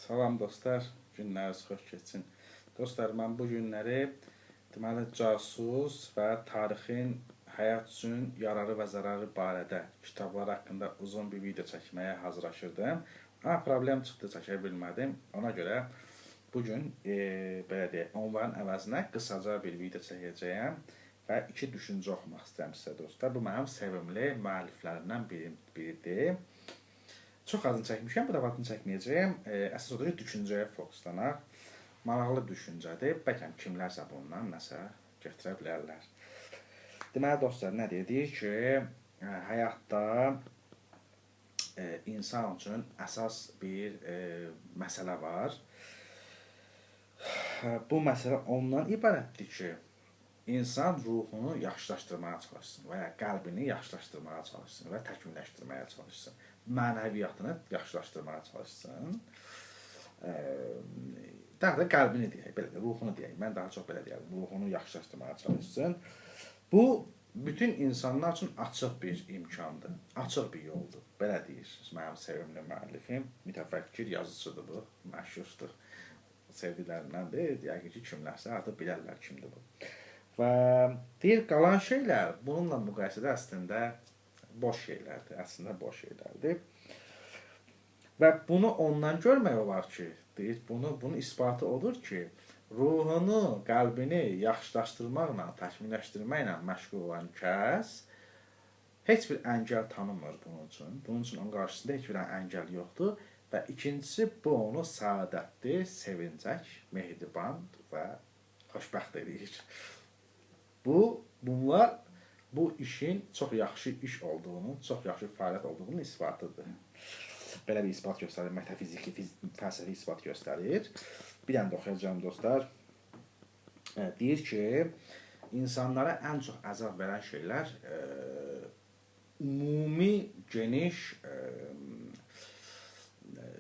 Salam dostlar, günləriniz xoş keçsin. Dostlar, mən bu günləri deməli casus və tarixin həyat üçün yararı və zərarı barədə kitablar haqqında uzun bir video çəkməyə hazırlaşırdım. Amma problem çıxdı, çəkə bilmədim. Ona görə bu gün belə deyək, onların əvəzinə qısaca bir video çəkəcəyəm və iki düşüncə oxumaq istəyirəm sizə dostlar. Bu mənim sevimli müəlliflərimdən biridir. Çox adını çəkmişəm, bu da adını çəkməyəcəyəm. Əsas odur ki, düşüncəyə fokuslanaq. Maraqlı düşüncədir. Bəlkə kimlərsə bundan nəsə götürə bilərlər. Deməli dostlar, nə deyir? Deyir ki, həyatda insan üçün əsas bir məsələ var. Bu məsələ ondan ibarətdir ki, insan ruhunu yaxşılaşdırmağa çalışsın və ya qəlbini yaxşılaşdırmağa çalışsın və təkmilləşdirməyə çalışsın. Mənəviyyatını yaxşılaşdırmağa çalışsın. Daha da qəlbini deyək, belə deyək, ruhunu deyək. Mən daha çox belə deyərəm, ruhunu yaxşılaşdırmağa çalışsın. Bu, bütün insanlar üçün açıq bir imkandır, açıq bir yoldur. Belə deyirsiniz, mənim sevimli müəllifim, mütəfəkkir yazıcıdır bu, məşhurdur. Sevdilərindəndir, yəqin ki, kimlərsə artıq bilərlər kimdir bu. Və deyir, qalan şeylər bununla müqayisədə əslində boş şeylərdir, əslində boş şeylərdir. Və bunu ondan görmək olar ki, deyir, bunun isbatı odur ki, ruhunu, qəlbini yaxşılaşdırmaqla, təkmilləşdirməklə məşğul olan kəs heç bir əngəl tanımır bunun üçün. Bunun üçün onun qarşısında heç bir əngəl yoxdur. Və ikincisi, bu onu səadətli, sevincək, mehriban və xoşbəxt edir. Bunlar bu işin çox yaxşı iş olduğunu, çox yaxşı fəaliyyət olduğunun isbatıdır. Belə bir isbat göstərir, metafiziki, fəlsəfi isbat göstərir. Bir dənə də oxuyacağım dostlar. Deyir ki, insanlara ən çox əzab verən şeylər ümumi, geniş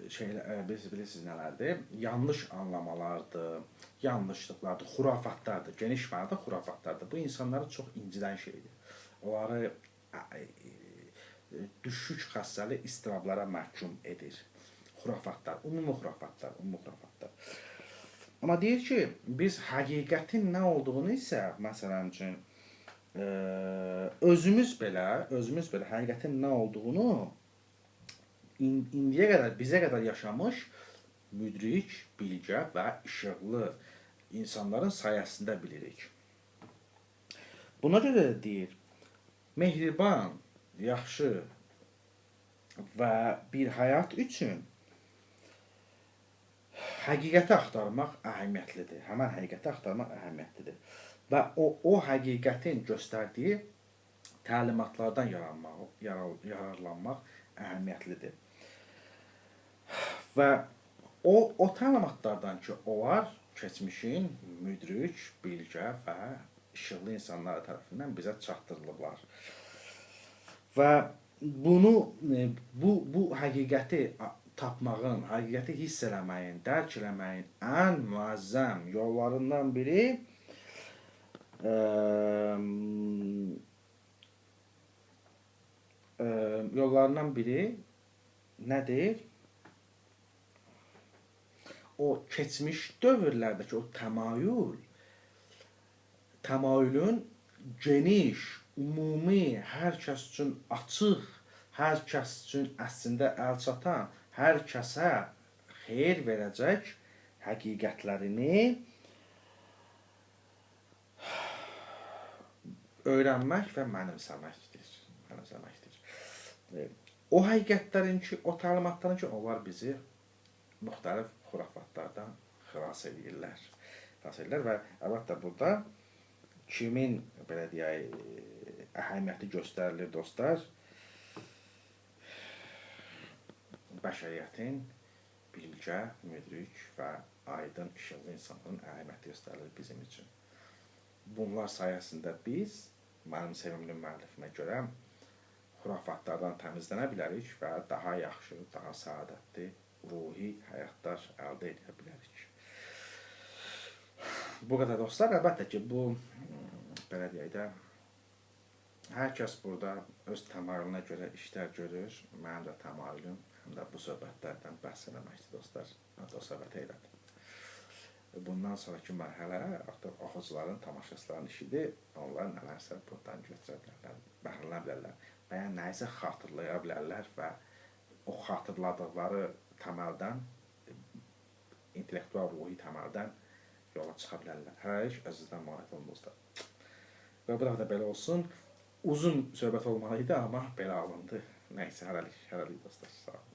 bilirsiniz nələrdir? Yanlış anlamalardır, yanlışlıqlardır, xurafatlardır, geniş mənada xurafatlardır. Bu insanları çox incidən şeydir. Onları düşük xassəli istirablara məhkum edir. Xurafatlar, ümumi xurafatlar. Amma deyir ki, biz həqiqətin nə olduğunu isə, məsələn üçün, özümüz belə həqiqətin nə olduğunu indiyə qədər, bizə qədər yaşamış müdrik, bilgə və işıqlı insanların sayəsində bilirik. Buna görə də deyir, mehriban, yaxşı və bir həyat üçün həqiqəti axtarmaq əhəmiyyətlidir. Həmən həqiqəti axtarmaq əhəmiyyətlidir. Və o həqiqətin göstərdiyi təlimatlardan yararlanmaq əhəmiyyətlidir. Və o təlimatlardan ki, onlar keçmişin müdrik, bilgə və işıqlı insanlar tərəfindən bizə çatdırılıblar. Və bu həqiqəti tapmağın, həqiqəti hiss eləməyin, dərk eləməyin ən müəzzəm yollarından biri nədir? O keçmiş dövrlərdəki o təmayülün geniş, ümumi, hər kəs üçün açıq, hər kəs üçün əslində əl çatan, hər kəsə xeyir verəcək həqiqətlərini öyrənmək və mənimsəməkdir. O həqiqətlərin ki, o təlimatların ki, onlar bizi müxtəlif xurafatlardan xilas edirlər. Və əlbəttə burada kimin, belə deyək, əhəmiyyəti göstərilir dostlar? Bəşəriyyətin bilgə, müdrik və aydın işıqlı insanların əhəmiyyəti göstərilir bizim üçün. Bunlar sayəsində biz, mənim sevimli müəllifimə görə, xurafatlardan təmizlənə bilərik və daha yaxşı, daha səadətli, ruhi həyatlar əldə edə bilərik. Bu qədər dostlar, əlbəttə ki, bu, belə deyək də, hər kəs burada öz təmayülünə görə işlər görür. Mənim də təmayülüm da bu söhbətlərdən bəhs eləməkdir dostlar. O söhbət elədim. Bundan sonraki mərhələ artıq oxucuların, tamaşaçıların işidir. Onlar nələrsə buradan götürə bilərlər, bəhrələnə bilərlər və ya nəyisə xatırlaya bilərlər və o xatırladıqları təməldən, intellektual ruhi təməldən yola çıxa bilərlər. Hələlik əzizdən müayət olun dostlar. Və bu da belə olsun. Uzun söhbət olmalıydı, amma belə alındı. Nəysə, hələlik dostlar. Sağ olun.